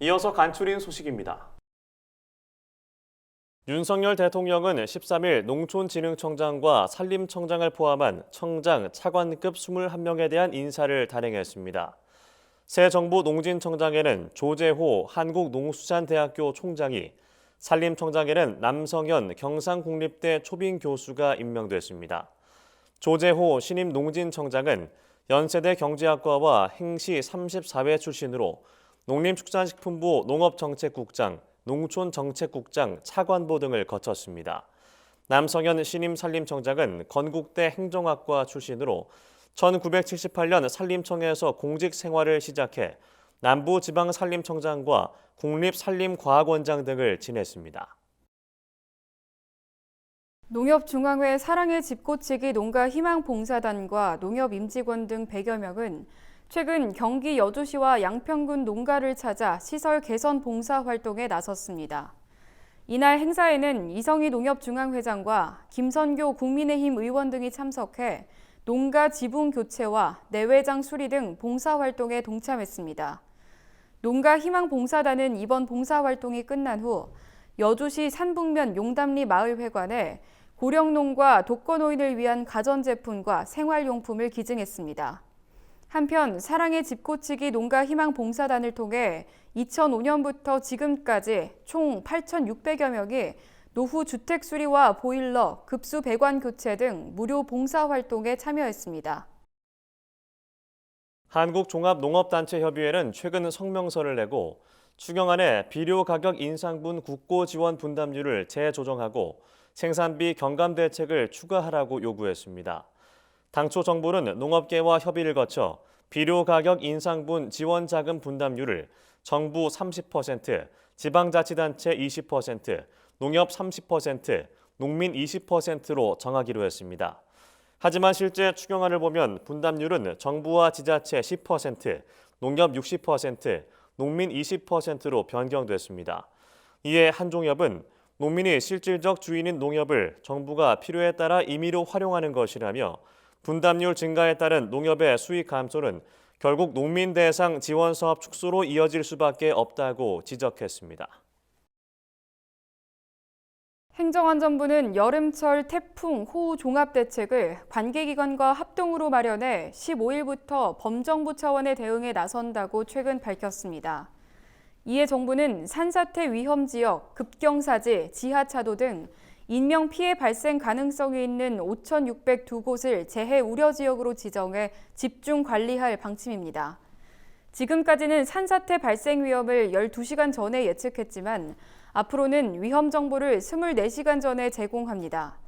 이어서 간추린 소식입니다. 윤석열 대통령은 13일 농촌진흥청장과 산림청장을 포함한 청장, 차관급 21명에 대한 인사를 단행했습니다. 새 정부 농진청장에는 조재호 한국농수산대학교 총장이, 산림청장에는 남성현 경상국립대 초빙 교수가 임명됐습니다. 조재호 신임 농진청장은 연세대 경제학과와 행시 34회 출신으로 농림축산식품부 농업정책국장, 농촌정책국장, 차관보 등을 거쳤습니다. 남성현 신임 산림청장은 건국대 행정학과 출신으로 1978년 산림청에서 공직 생활을 시작해 남부지방산림청장과 국립산림과학원장 등을 지냈습니다. 농협중앙회 사랑의 집고치기 농가희망봉사단과 농협임직원 등 100여 명은 최근 경기 여주시와 양평군 농가를 찾아 시설 개선 봉사 활동에 나섰습니다. 이날 행사에는 이성희 농협중앙회장과 김선교 국민의힘 의원 등이 참석해 농가 지붕 교체와 내외장 수리 등 봉사 활동에 동참했습니다. 농가희망봉사단은 이번 봉사 활동이 끝난 후 여주시 산북면 용담리 마을회관에 고령농과 독거노인을 위한 가전제품과 생활용품을 기증했습니다. 한편 사랑의 집고치기 농가희망봉사단을 통해 2005년부터 지금까지 총 8,600여 명이 노후 주택 수리와 보일러, 급수 배관 교체 등 무료 봉사활동에 참여했습니다. 한국종합농업단체협의회는 최근 성명서를 내고 추경안에 비료 가격 인상분 국고 지원 분담률을 재조정하고 생산비 경감 대책을 추가하라고 요구했습니다. 당초 정부는 농업계와 협의를 거쳐 비료 가격 인상분 지원 자금 분담률을 정부 30%, 지방자치단체 20%, 농협 30%, 농민 20%로 정하기로 했습니다. 하지만 실제 추경안을 보면 분담률은 정부와 지자체 10%, 농협 60%, 농민 20%로 변경됐습니다. 이에 한종협은 농민이 실질적 주인인 농협을 정부가 필요에 따라 임의로 활용하는 것이라며 분담률 증가에 따른 농협의 수익 감소는 결국 농민 대상 지원 사업 축소로 이어질 수밖에 없다고 지적했습니다. 행정안전부는 여름철 태풍, 호우 종합대책을 관계기관과 합동으로 마련해 15일부터 범정부 차원의 대응에 나선다고 최근 밝혔습니다. 이에 정부는 산사태 위험 지역, 급경사지, 지하차도 등 인명피해 발생 가능성이 있는 5,602곳을 재해 우려 지역으로 지정해 집중 관리할 방침입니다. 지금까지는 산사태 발생 위험을 12시간 전에 예측했지만 앞으로는 위험 정보를 24시간 전에 제공합니다.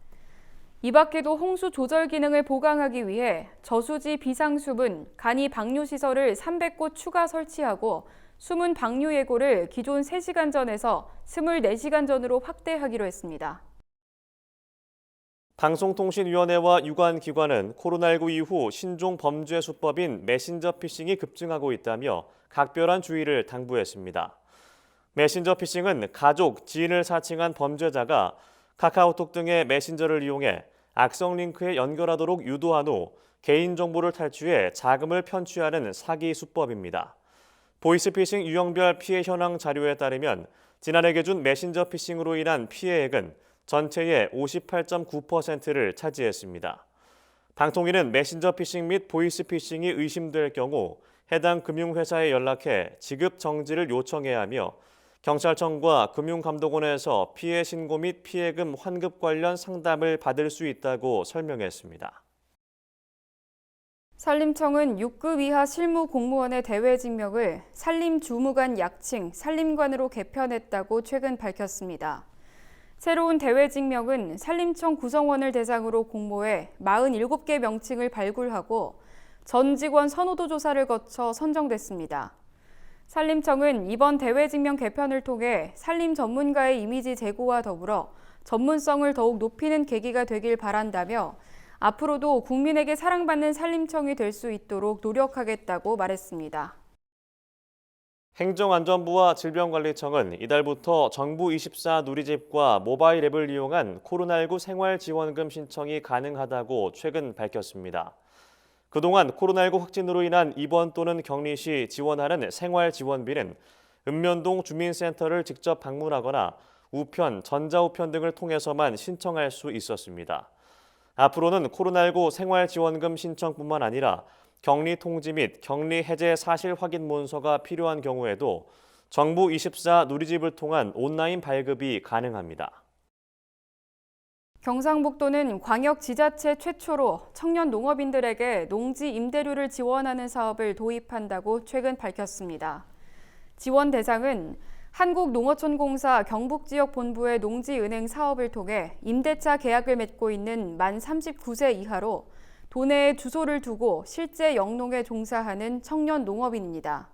이 밖에도 홍수 조절 기능을 보강하기 위해 저수지 비상수문, 간이 방류시설을 300곳 추가 설치하고 수문 방류 예고를 기존 3시간 전에서 24시간 전으로 확대하기로 했습니다. 방송통신위원회와 유관기관은 코로나19 이후 신종 범죄 수법인 메신저 피싱이 급증하고 있다며 각별한 주의를 당부했습니다. 메신저 피싱은 가족, 지인을 사칭한 범죄자가 카카오톡 등의 메신저를 이용해 악성 링크에 연결하도록 유도한 후 개인정보를 탈취해 자금을 편취하는 사기 수법입니다. 보이스피싱 유형별 피해 현황 자료에 따르면 지난해 기준 메신저 피싱으로 인한 피해액은 전체의 58.9%를 차지했습니다. 방통위는 메신저 피싱 및 보이스피싱이 의심될 경우 해당 금융회사에 연락해 지급 정지를 요청해야 하며 경찰청과 금융감독원에서 피해 신고 및 피해금 환급 관련 상담을 받을 수 있다고 설명했습니다. 산림청은 6급 이하 실무 공무원의 대외 직명을 산림주무관 약칭 산림관으로 개편했다고 최근 밝혔습니다. 새로운 대외 직명은 산림청 구성원을 대상으로 공모해 47개 명칭을 발굴하고 전 직원 선호도 조사를 거쳐 선정됐습니다. 산림청은 이번 대외 직명 개편을 통해 산림 전문가의 이미지 제고와 더불어 전문성을 더욱 높이는 계기가 되길 바란다며 앞으로도 국민에게 사랑받는 산림청이 될 수 있도록 노력하겠다고 말했습니다. 행정안전부와 질병관리청은 이달부터 정부24 누리집과 모바일 앱을 이용한 코로나19 생활지원금 신청이 가능하다고 최근 밝혔습니다. 그동안 코로나19 확진으로 인한 입원 또는 격리 시 지원하는 생활지원비는 읍면동 주민센터를 직접 방문하거나 우편, 전자우편 등을 통해서만 신청할 수 있었습니다. 앞으로는 코로나19 생활지원금 신청뿐만 아니라 격리 통지 및 격리 해제 사실 확인 문서가 필요한 경우에도 정부24 누리집을 통한 온라인 발급이 가능합니다. 경상북도는 광역 지자체 최초로 청년 농업인들에게 농지 임대료를 지원하는 사업을 도입한다고 최근 밝혔습니다. 지원 대상은 한국농어촌공사 경북지역본부의 농지은행 사업을 통해 임대차 계약을 맺고 있는 만 39세 이하로 도내에 주소를 두고 실제 영농에 종사하는 청년 농업인입니다.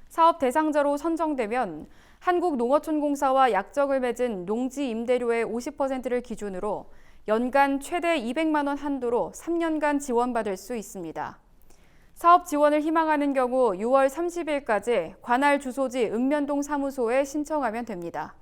사업 대상자로 선정되면 한국농어촌공사와 약정을 맺은 농지 임대료의 50%를 기준으로 연간 최대 200만 원 한도로 3년간 지원받을 수 있습니다. 사업 지원을 희망하는 경우 6월 30일까지 관할 주소지 읍면동 사무소에 신청하면 됩니다.